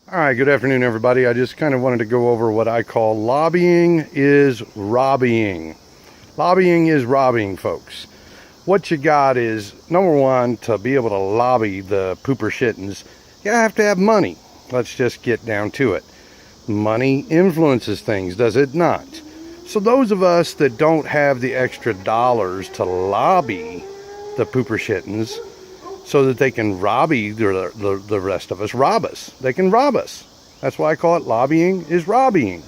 All right, good afternoon, everybody. I just kind of wanted to go over what I call lobbying is robbying. Lobbying is robbing, folks. What you got is, number one, to be able to lobby the pooper shittins, you have to have money. Let's just get down to it. Money influences things, does it not? So those of us that don't have the extra dollars to lobby the pooper shittins, so that they can robby the rest of us, rob us. They can rob us. That's why I call it lobbying is robbying.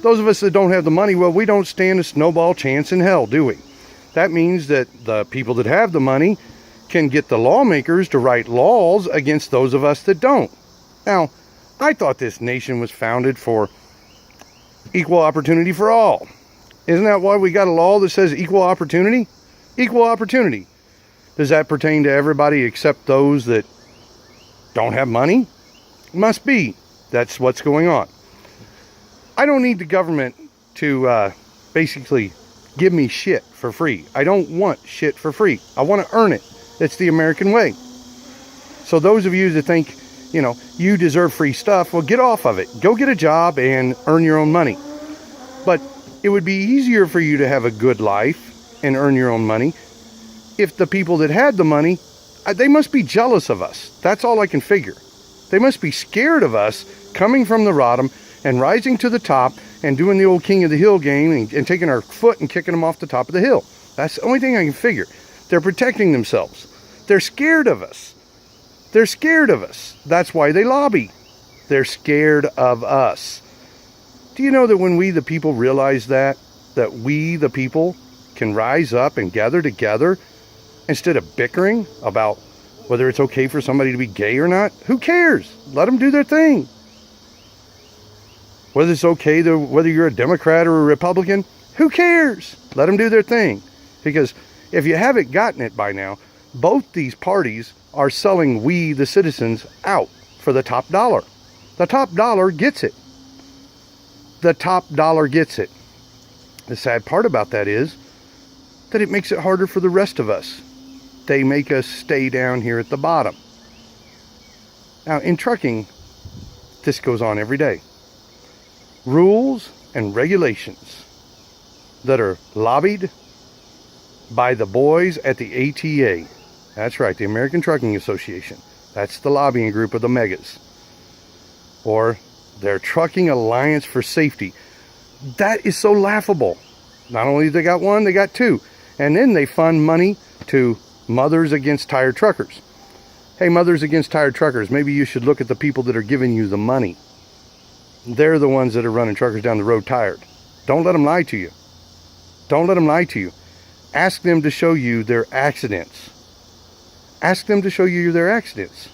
Those of us that don't have the money, well, we don't stand a snowball chance in hell, do we? That means that the people that have the money can get the lawmakers to write laws against those of us that don't. Now, I thought this nation was founded for equal opportunity for all. Isn't that why we got a law that says equal opportunity? Equal opportunity. Does that pertain to everybody except those that don't have money? Must be. That's what's going on. I don't need the government to basically give me shit for free. I don't want shit for free. I want to earn it. It's the American way. So those of you that think, you deserve free stuff, well, get off of it. Go get a job and earn your own money. But it would be easier for you to have a good life and earn your own money if the people that had the money, they must be jealous of us. That's all I can figure. They must be scared of us coming from the bottom and rising to the top and doing the old king of the hill game and taking our foot and kicking them off the top of the hill. That's the only thing I can figure. They're protecting themselves. They're scared of us. They're scared of us. That's why they lobby. They're scared of us. Do you know that when we, the people, realize that we, the people, can rise up and gather together instead of bickering about whether it's okay for somebody to be gay or not? Who cares? Let them do their thing. Whether it's okay whether you're a Democrat or a Republican, who cares? Let them do their thing. Because if you haven't gotten it by now, both these parties are selling we, the citizens, out for the top dollar. The top dollar gets it. The top dollar gets it. The sad part about that is that it makes it harder for the rest of us. They make us stay down here at the bottom. Now, in trucking, this goes on every day. Rules and regulations that are lobbied by the boys at the ATA. That's right, the American Trucking Association. That's the lobbying group of the megas. Or their Trucking Alliance for Safety. That is so laughable. Not only they got one, they got two. And then they fund money to Mothers Against Tired Truckers. Hey, Mothers Against Tired Truckers, maybe you should look at the people that are giving you the money. They're the ones that are running truckers down the road tired. Don't let them lie to you. Don't let them lie to you. Ask them to show you their accidents. Ask them to show you their accidents.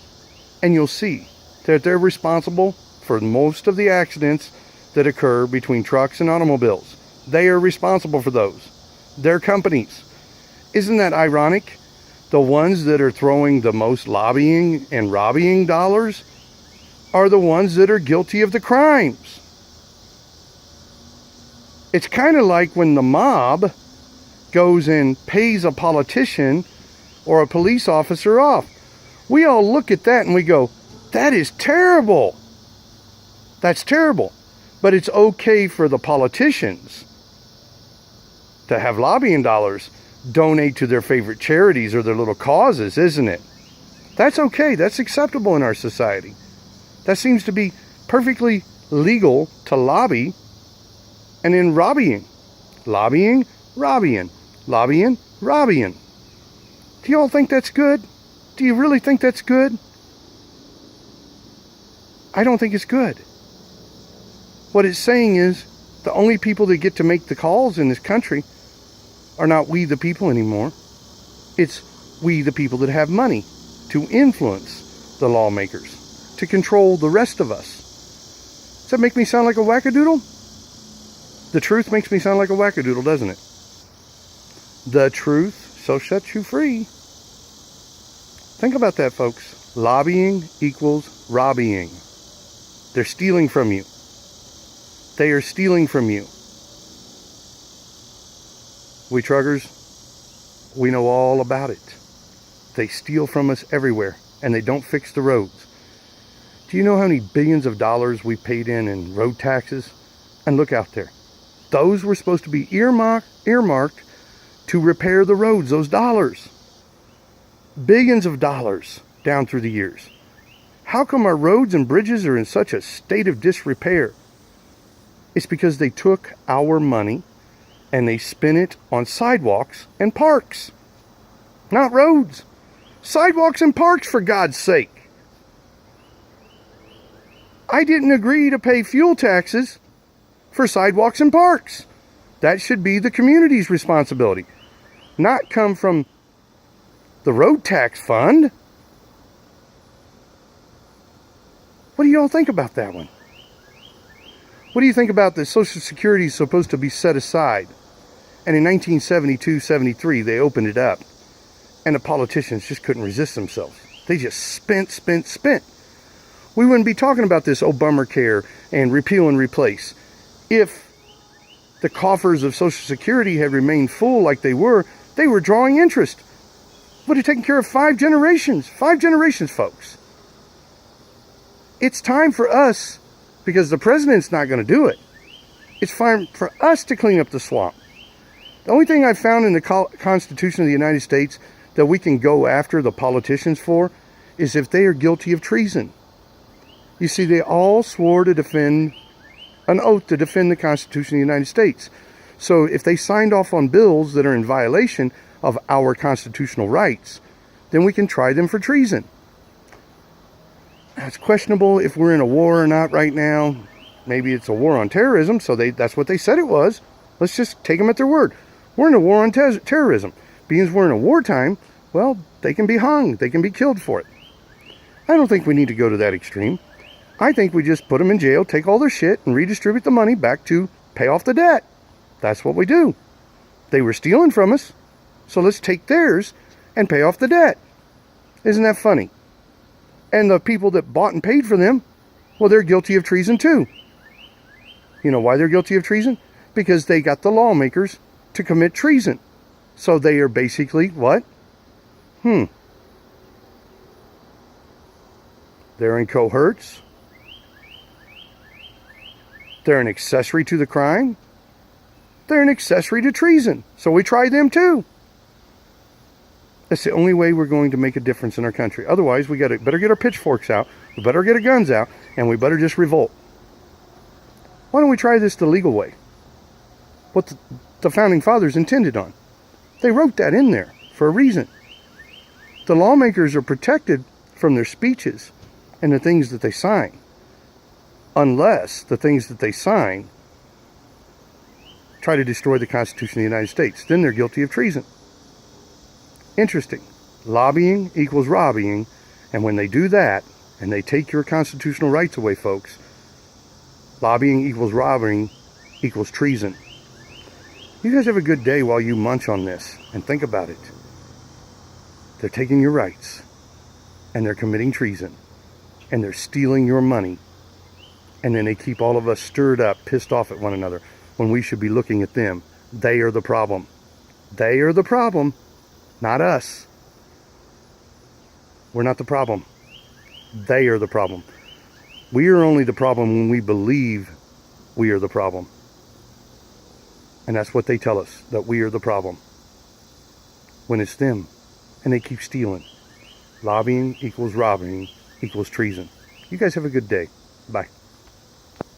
And you'll see that they're responsible for most of the accidents that occur between trucks and automobiles. They are responsible for those. They're companies. Isn't that ironic? The ones that are throwing the most lobbying and robbying dollars are the ones that are guilty of the crimes. It's kind of like when the mob goes and pays a politician or a police officer off. We all look at that and we go, that is terrible. That's terrible. But it's okay for the politicians to have lobbying dollars donate to their favorite charities or their little causes, isn't it? That's okay. That's acceptable in our society. That seems to be perfectly legal to lobby. And in robbying, lobbying, robbying, lobbying, robbying. Do you all think that's good? Do you really think that's good? I don't think it's good. What it's saying is the only people that get to make the calls in this country are not we the people anymore. It's we the people that have money to influence the lawmakers, to control the rest of us. Does that make me sound like a wackadoodle? The truth makes me sound like a wackadoodle, doesn't it? The truth shall set you free. Think about that, folks. Lobbying equals robbying. They're stealing from you. They are stealing from you. We truckers, we know all about it. They steal from us everywhere, and they don't fix the roads. Do you know how many billions of dollars we paid in road taxes? And look out there. Those were supposed to be earmarked to repair the roads, those dollars. Billions of dollars down through the years. How come our roads and bridges are in such a state of disrepair? It's because they took our money and they spent it on sidewalks and parks. Not roads. Sidewalks and parks, for God's sake. I didn't agree to pay fuel taxes for sidewalks and parks. That should be the community's responsibility, not come from the road tax fund. What do you all think about that one? What do you think about the Social Security is supposed to be set aside? And in 1972-73, they opened it up. And the politicians just couldn't resist themselves. They just spent. We wouldn't be talking about this Obamacare and repeal and replace if the coffers of Social Security had remained full like they were drawing interest. Would have taken care of 5 generations, folks. It's time for us, because the president's not going to do it. It's time for us to clean up the swamp. The only thing I've found in the Constitution of the United States that we can go after the politicians for is if they are guilty of treason. You see, they all swore to defend an oath to defend the Constitution of the United States. So if they signed off on bills that are in violation of our constitutional rights, then we can try them for treason. Now, it's questionable if we're in a war or not right now. Maybe it's a war on terrorism, so that's what they said it was. Let's just take them at their word. We're in a war on terrorism. Being we're in a wartime, well, they can be hung. They can be killed for it. I don't think we need to go to that extreme. I think we just put them in jail, take all their shit, and redistribute the money back to pay off the debt. That's what we do. They were stealing from us, so let's take theirs and pay off the debt. Isn't that funny? And the people that bought and paid for them, well, they're guilty of treason too. You know why they're guilty of treason? Because they got the lawmakers to commit treason. So they are basically what? They're in cohorts. They're an accessory to the crime. They're an accessory to treason. So we try them too. That's the only way we're going to make a difference in our country. Otherwise, we better get our pitchforks out. We better get our guns out. And we better just revolt. Why don't we try this the legal way? What the Founding Fathers intended on. They wrote that in there for a reason. The lawmakers are protected from their speeches and the things that they sign. Unless the things that they sign try to destroy the Constitution of the United States. Then they're guilty of treason. Interesting. Lobbying equals robbying. And when they do that, and they take your constitutional rights away, folks, lobbying equals robbing equals treason. You guys have a good day while you munch on this and think about it. They're taking your rights, and they're committing treason, and they're stealing your money, and then they keep all of us stirred up, pissed off at one another, when we should be looking at them. They are the problem. They are the problem, not us. We're not the problem. They are the problem. We are only the problem when we believe we are the problem. And that's what they tell us, that we are the problem. When it's them, and they keep stealing. Lobbying equals robbing equals treason. You guys have a good day. Bye.